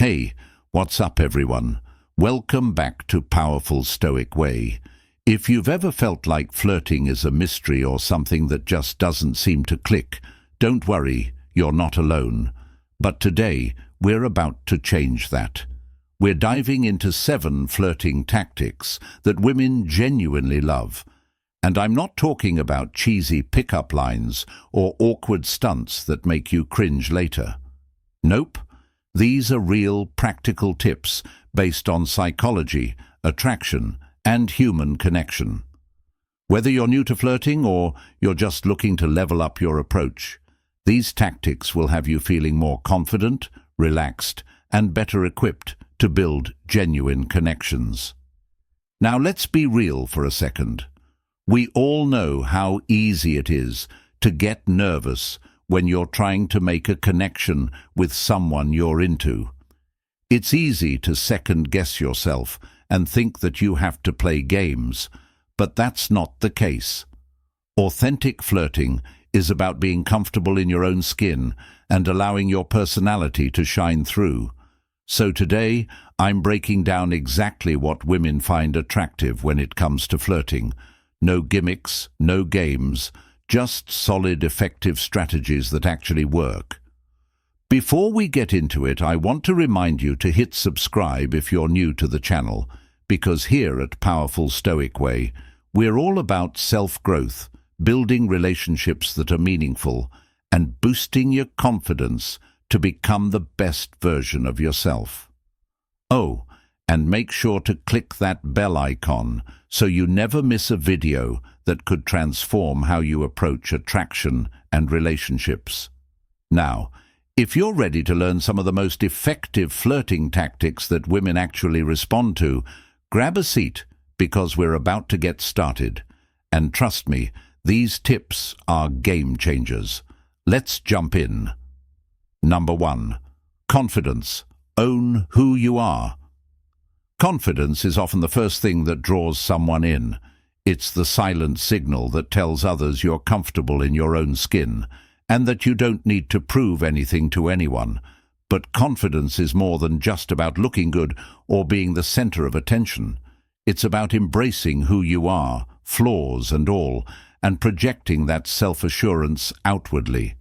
Hey, what's up everyone? Welcome back to Powerful Stoic Way. If you've ever felt like flirting is a mystery or something that just doesn't seem to click, don't worry, you're not alone. But today, we're about to change that. We're diving into 7 flirting tactics that women genuinely love. And I'm not talking about cheesy pickup lines or awkward stunts that make you cringe later. Nope. These are real, practical tips based on psychology, attraction, and human connection. Whether you're new to flirting or you're just looking to level up your approach, these tactics will have you feeling more confident, relaxed, and better equipped to build genuine connections. Now let's be real for a second. We all know how easy it is to get nervous when you're trying to make a connection with someone you're into. It's easy to second-guess yourself and think that you have to play games, but that's not the case. Authentic flirting is about being comfortable in your own skin and allowing your personality to shine through. So today, I'm breaking down exactly what women find attractive when it comes to flirting. No gimmicks, no games, just solid, effective strategies that actually work. Before we get into it, I want to remind you to hit subscribe if you're new to the channel, because here at Powerful Stoic Way, we're all about self-growth, building relationships that are meaningful, and boosting your confidence to become the best version of yourself. Oh, and make sure to click that bell icon so you never miss a video that could transform how you approach attraction and relationships. Now, if you're ready to learn some of the most effective flirting tactics that women actually respond to, grab a seat because we're about to get started. And trust me, these tips are game changers. Let's jump in. Number 1. Confidence. Own who you are. Confidence is often the first thing that draws someone in. It's the silent signal that tells others you're comfortable in your own skin and that you don't need to prove anything to anyone. But confidence is more than just about looking good or being the center of attention. It's about embracing who you are, flaws and all, and projecting that self-assurance outwardly.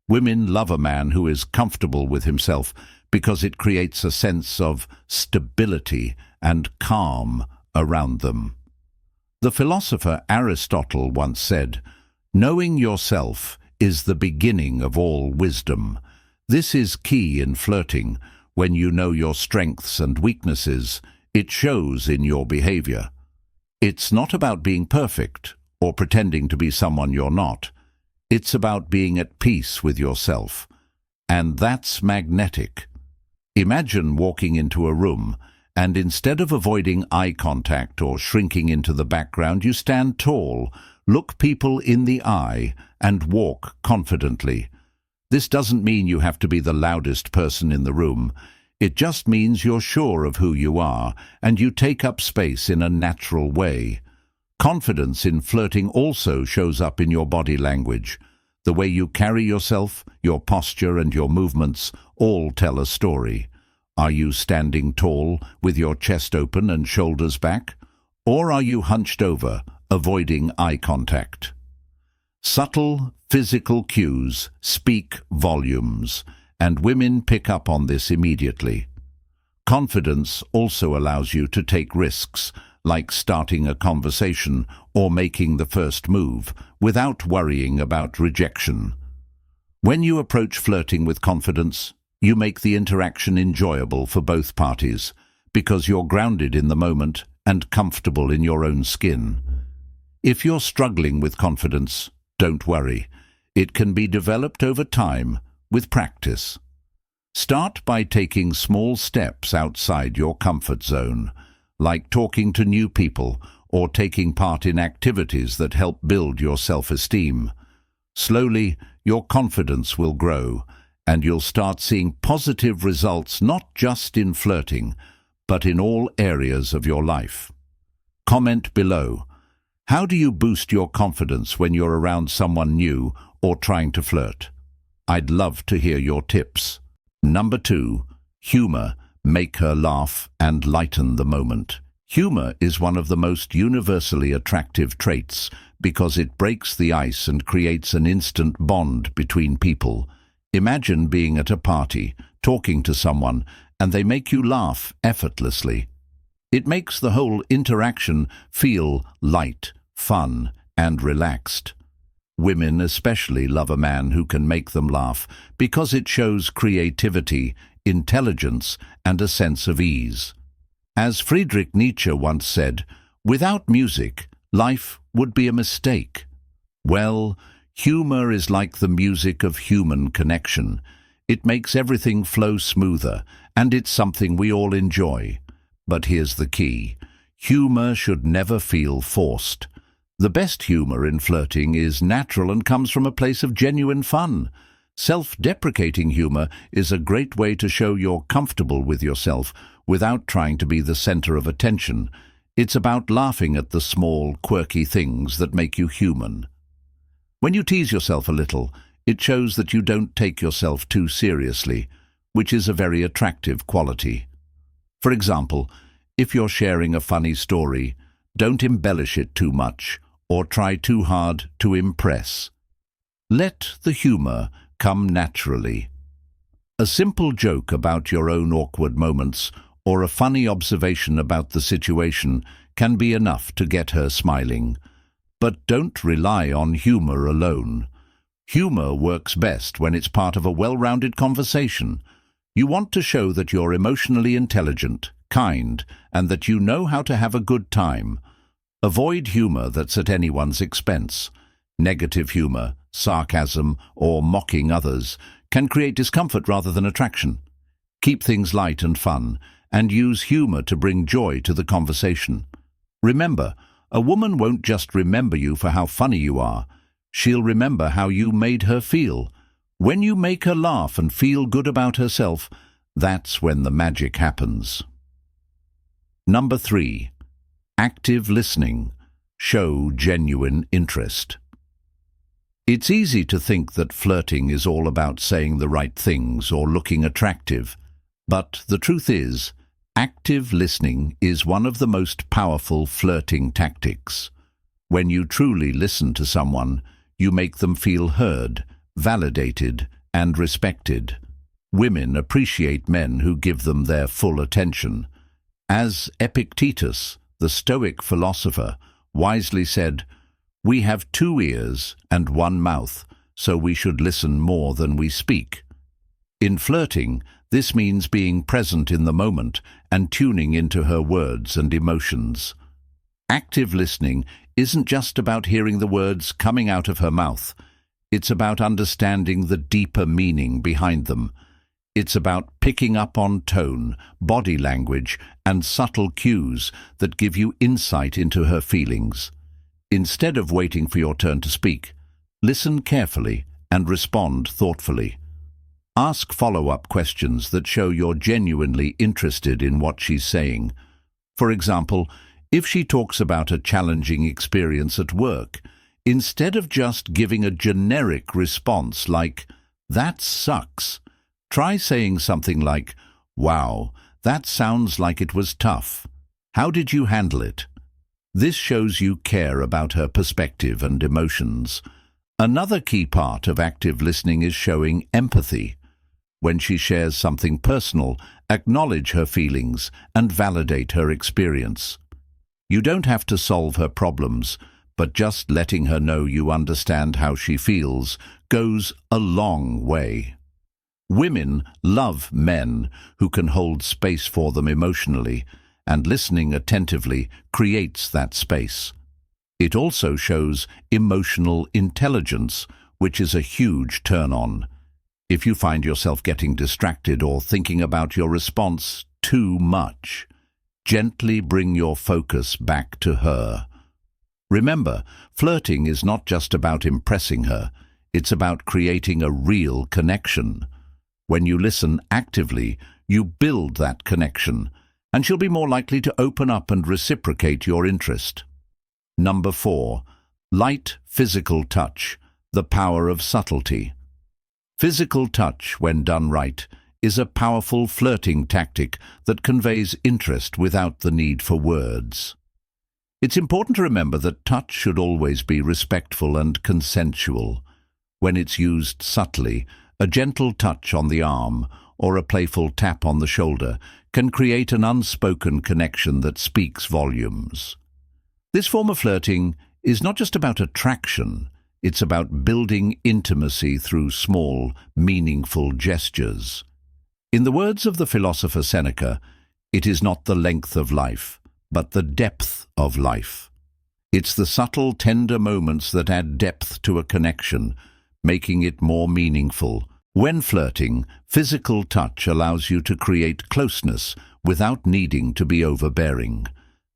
Women love a man who is comfortable with himself because it creates a sense of stability and calm around them. The philosopher Aristotle once said, "Knowing yourself is the beginning of all wisdom." This is key in flirting. When you know your strengths and weaknesses, it shows in your behavior. It's not about being perfect or pretending to be someone you're not. It's about being at peace with yourself. And that's magnetic. Imagine walking into a room, and instead of avoiding eye contact or shrinking into the background, you stand tall, look people in the eye, and walk confidently. This doesn't mean you have to be the loudest person in the room. It just means you're sure of who you are, and you take up space in a natural way. Confidence in flirting also shows up in your body language. The way you carry yourself, your posture and your movements all tell a story. Are you standing tall with your chest open and shoulders back? Or are you hunched over, avoiding eye contact? Subtle physical cues speak volumes, and women pick up on this immediately. Confidence also allows you to take risks, like starting a conversation or making the first move, without worrying about rejection. When you approach flirting with confidence, you make the interaction enjoyable for both parties, because you're grounded in the moment and comfortable in your own skin. If you're struggling with confidence, don't worry. It can be developed over time with practice. Start by taking small steps outside your comfort zone, like talking to new people or taking part in activities that help build your self-esteem. Slowly, your confidence will grow, and you'll start seeing positive results not just in flirting, but in all areas of your life. Comment below. How do you boost your confidence when you're around someone new or trying to flirt? I'd love to hear your tips. Number 2. Humor make her laugh, and lighten the moment. Humor is one of the most universally attractive traits because it breaks the ice and creates an instant bond between people. Imagine being at a party, talking to someone, and they make you laugh effortlessly. It makes the whole interaction feel light, fun, and relaxed. Women especially love a man who can make them laugh because it shows creativity, intelligence, and a sense of ease. As Friedrich Nietzsche once said, "Without music, life would be a mistake." Well, humor is like the music of human connection. It makes everything flow smoother, and it's something we all enjoy. But here's the key. Humor should never feel forced. The best humor in flirting is natural and comes from a place of genuine fun. Self-deprecating humor is a great way to show you're comfortable with yourself without trying to be the center of attention. It's about laughing at the small, quirky things that make you human. When you tease yourself a little, it shows that you don't take yourself too seriously, which is a very attractive quality. For example, if you're sharing a funny story, don't embellish it too much or try too hard to impress. Let the humor come naturally. A simple joke about your own awkward moments or a funny observation about the situation can be enough to get her smiling. But don't rely on humor alone. Humor works best when it's part of a well-rounded conversation. You want to show that you're emotionally intelligent, kind, and that you know how to have a good time. Avoid humor that's at anyone's expense. Negative humor, sarcasm, or mocking others can create discomfort rather than attraction. Keep things light and fun, and use humor to bring joy to the conversation. Remember, a woman won't just remember you for how funny you are. She'll remember how you made her feel. When you make her laugh and feel good about herself, that's when the magic happens. Number 3. Active listening. Show genuine interest. It's easy to think that flirting is all about saying the right things or looking attractive, but the truth is, active listening is one of the most powerful flirting tactics. When you truly listen to someone, you make them feel heard, validated, and respected. Women appreciate men who give them their full attention. As Epictetus, the Stoic philosopher, wisely said, "We have 2 ears and 1 mouth, so we should listen more than we speak." In flirting, this means being present in the moment and tuning into her words and emotions. Active listening isn't just about hearing the words coming out of her mouth. It's about understanding the deeper meaning behind them. It's about picking up on tone, body language, and subtle cues that give you insight into her feelings. Instead of waiting for your turn to speak, listen carefully and respond thoughtfully. Ask follow-up questions that show you're genuinely interested in what she's saying. For example, if she talks about a challenging experience at work, instead of just giving a generic response like, "That sucks," try saying something like, "Wow, that sounds like it was tough. How did you handle it?" This shows you care about her perspective and emotions. Another key part of active listening is showing empathy. When she shares something personal, acknowledge her feelings and validate her experience. You don't have to solve her problems, but just letting her know you understand how she feels goes a long way. Women love men who can hold space for them emotionally, and listening attentively creates that space. It also shows emotional intelligence, which is a huge turn-on. If you find yourself getting distracted or thinking about your response too much, gently bring your focus back to her. Remember, flirting is not just about impressing her, it's about creating a real connection. When you listen actively, you build that connection, and she'll be more likely to open up and reciprocate your interest. Number 4. Light physical touch, the power of subtlety. Physical touch, when done right, is a powerful flirting tactic that conveys interest without the need for words. It's important to remember that touch should always be respectful and consensual. When it's used subtly, a gentle touch on the arm or a playful tap on the shoulder can create an unspoken connection that speaks volumes. This form of flirting is not just about attraction, it's about building intimacy through small, meaningful gestures. In the words of the philosopher Seneca, it is not the length of life, but the depth of life. It's the subtle, tender moments that add depth to a connection, making it more meaningful. When flirting, physical touch allows you to create closeness without needing to be overbearing.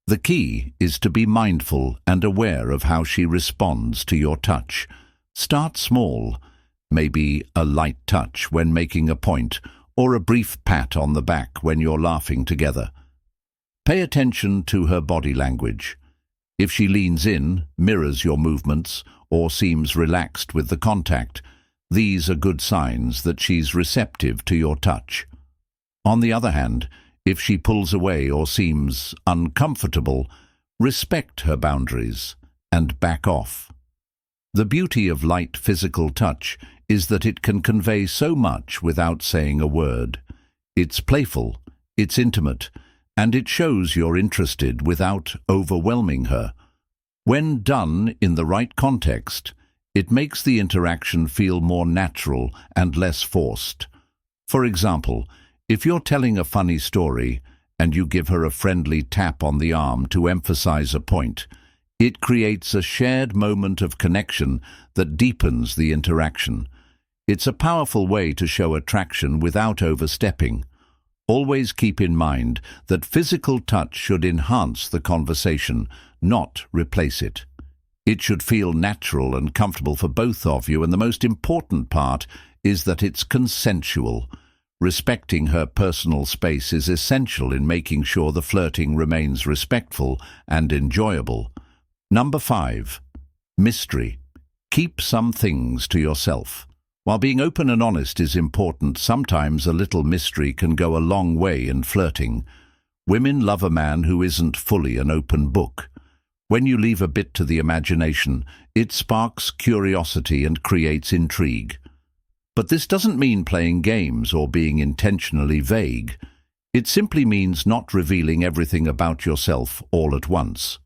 The key is to be mindful and aware of how she responds to your touch. Start small, maybe a light touch when making a point, or a brief pat on the back when you're laughing together. Pay attention to her body language. If she leans in, mirrors your movements, or seems relaxed with the contact, these are good signs that she's receptive to your touch. On the other hand, if she pulls away or seems uncomfortable, respect her boundaries and back off. The beauty of light physical touch is that it can convey so much without saying a word. It's playful, it's intimate, and it shows you're interested without overwhelming her. When done in the right context, it makes the interaction feel more natural and less forced. For example, if you're telling a funny story and you give her a friendly tap on the arm to emphasize a point, it creates a shared moment of connection that deepens the interaction. It's a powerful way to show attraction without overstepping. Always keep in mind that physical touch should enhance the conversation, not replace it. It should feel natural and comfortable for both of you, and the most important part is that it's consensual. Respecting her personal space is essential in making sure the flirting remains respectful and enjoyable. Number 5. Mystery. Keep some things to yourself. While being open and honest is important, sometimes a little mystery can go a long way in flirting. Women love a man who isn't fully an open book. When you leave a bit to the imagination, it sparks curiosity and creates intrigue. But this doesn't mean playing games or being intentionally vague. It simply means not revealing everything about yourself all at once.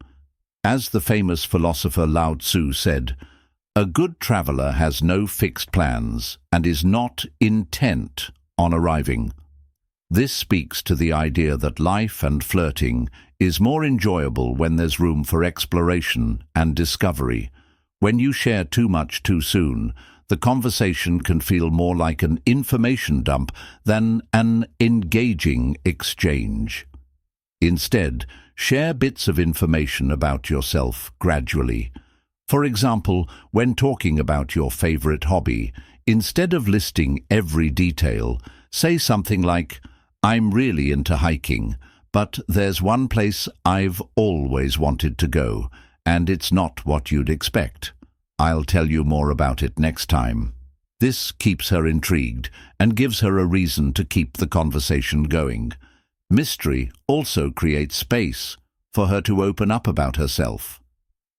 As the famous philosopher Lao Tzu said, "A good traveler has no fixed plans and is not intent on arriving." This speaks to the idea that life and flirting is more enjoyable when there's room for exploration and discovery. When you share too much too soon, the conversation can feel more like an information dump than an engaging exchange. Instead, share bits of information about yourself gradually. For example, when talking about your favorite hobby, instead of listing every detail, say something like, "I'm really into hiking, but there's one place I've always wanted to go, and it's not what you'd expect. I'll tell you more about it next time." This keeps her intrigued and gives her a reason to keep the conversation going. Mystery also creates space for her to open up about herself.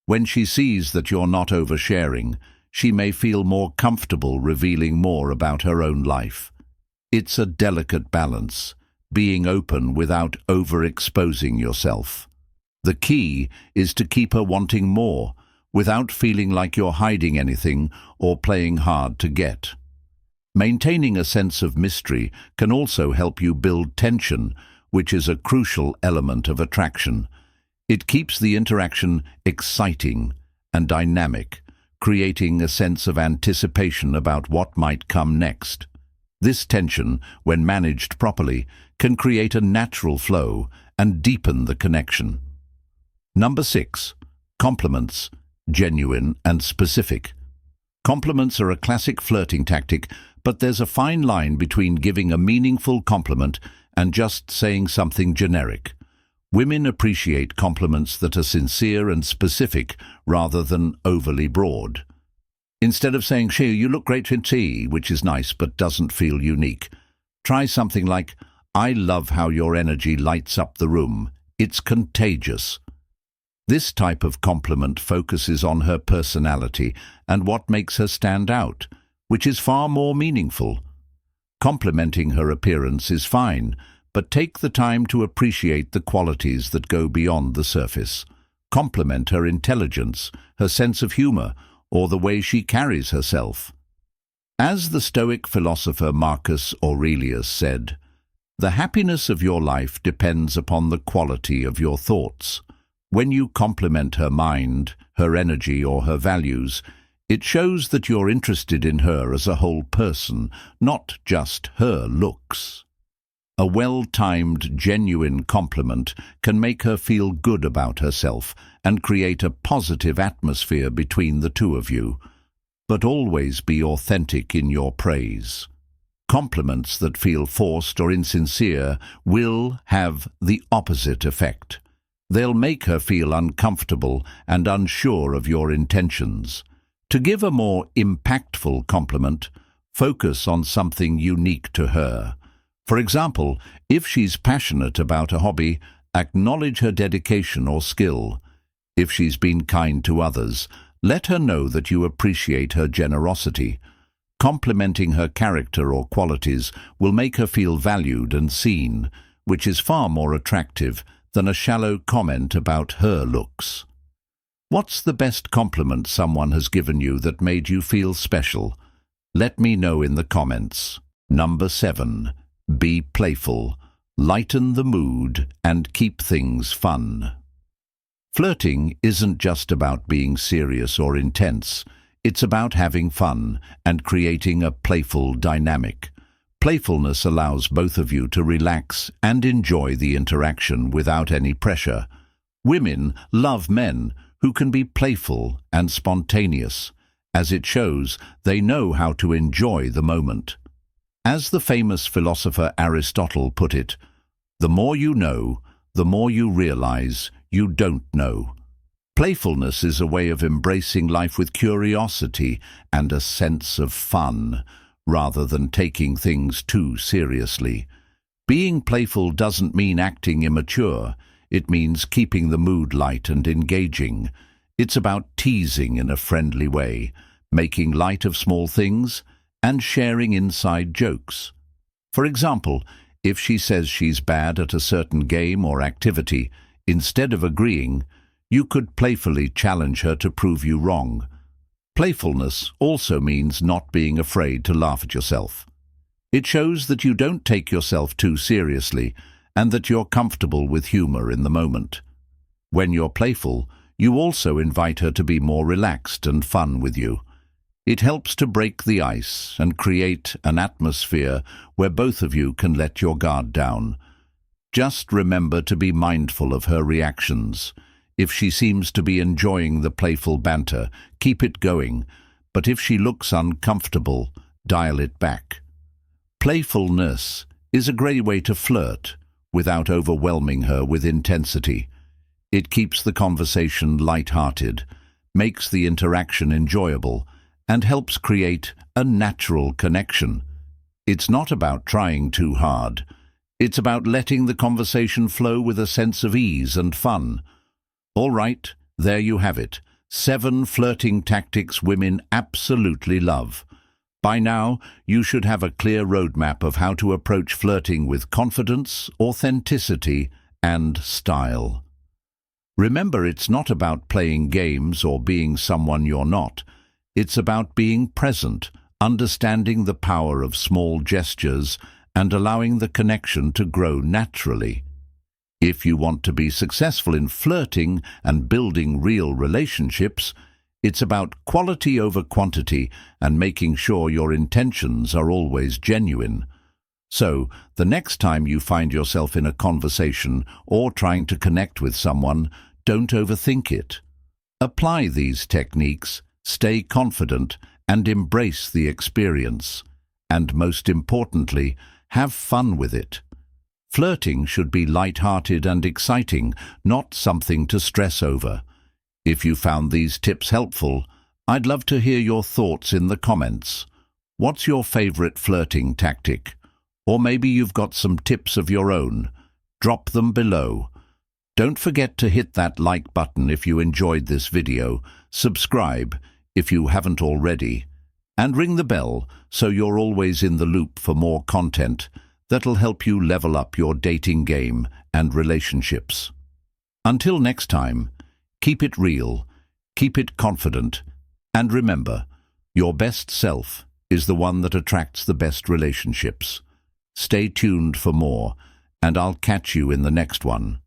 When she sees that you're not oversharing, she may feel more comfortable revealing more about her own life. It's a delicate balance, being open without overexposing yourself. The key is to keep her wanting more, without feeling like you're hiding anything or playing hard to get. Maintaining a sense of mystery can also help you build tension, which is a crucial element of attraction. It keeps the interaction exciting and dynamic, creating a sense of anticipation about what might come next. This tension, when managed properly, can create a natural flow and deepen the connection. Number 6. Compliments, genuine and specific. Compliments are a classic flirting tactic, but there's a fine line between giving a meaningful compliment and just saying something generic. Women appreciate compliments that are sincere and specific rather than overly broad. Instead of saying, "She, you look great in tea," which is nice but doesn't feel unique, Try something like, "I love how your energy lights up the room. It's contagious." This type of compliment focuses on her personality and what makes her stand out, which is far more meaningful. Complimenting her appearance is fine, but take the time to appreciate the qualities that go beyond the surface. Compliment her intelligence, her sense of humor, or the way she carries herself. As the Stoic philosopher Marcus Aurelius said, "The happiness of your life depends upon the quality of your thoughts." When you compliment her mind, her energy, or her values, it shows that you're interested in her as a whole person, not just her looks. A well-timed, genuine compliment can make her feel good about herself and create a positive atmosphere between the two of you. But always be authentic in your praise. Compliments that feel forced or insincere will have the opposite effect. They'll make her feel uncomfortable and unsure of your intentions. To give a more impactful compliment, focus on something unique to her. For example, if she's passionate about a hobby, acknowledge her dedication or skill. If she's been kind to others, let her know that you appreciate her generosity. Complimenting her character or qualities will make her feel valued and seen, which is far more attractive than a shallow comment about her looks. What's the best compliment someone has given you that made you feel special? Let me know in the comments. Number 7. Be playful. Lighten the mood and keep things fun. Flirting isn't just about being serious or intense. It's about having fun and creating a playful dynamic. Playfulness allows both of you to relax and enjoy the interaction without any pressure. Women love men who can be playful and spontaneous. As it shows, they know how to enjoy the moment. As the famous philosopher Aristotle put it, "The more you know, the more you realize you don't know." Playfulness is a way of embracing life with curiosity and a sense of fun, rather than taking things too seriously. Being playful doesn't mean acting immature. It means keeping the mood light and engaging. It's about teasing in a friendly way, making light of small things, and sharing inside jokes. For example, if she says she's bad at a certain game or activity, instead of agreeing, you could playfully challenge her to prove you wrong. Playfulness also means not being afraid to laugh at yourself. It shows that you don't take yourself too seriously and that you're comfortable with humor in the moment. When you're playful, you also invite her to be more relaxed and fun with you. It helps to break the ice and create an atmosphere where both of you can let your guard down. Just remember to be mindful of her reactions. If she seems to be enjoying the playful banter, keep it going, but if she looks uncomfortable, dial it back. Playfulness is a great way to flirt without overwhelming her with intensity. It keeps the conversation light-hearted, makes the interaction enjoyable, and helps create a natural connection. It's not about trying too hard. It's about letting the conversation flow with a sense of ease and fun. All right, there you have it. 7 flirting tactics women absolutely love. By now, you should have a clear roadmap of how to approach flirting with confidence, authenticity, and style. Remember, it's not about playing games or being someone you're not. It's about being present, understanding the power of small gestures, and allowing the connection to grow naturally. If you want to be successful in flirting and building real relationships, it's about quality over quantity and making sure your intentions are always genuine. So, the next time you find yourself in a conversation or trying to connect with someone, don't overthink it. Apply these techniques, stay confident, and embrace the experience. And most importantly, have fun with it. Flirting should be light-hearted and exciting, not something to stress over. If you found these tips helpful, I'd love to hear your thoughts in the comments. What's your favorite flirting tactic? Or maybe you've got some tips of your own. Drop them below. Don't forget to hit that like button if you enjoyed this video, subscribe if you haven't already, and ring the bell so you're always in the loop for more content that'll help you level up your dating game and relationships. Until next time, keep it real, keep it confident, and remember, your best self is the one that attracts the best relationships. Stay tuned for more, and I'll catch you in the next one.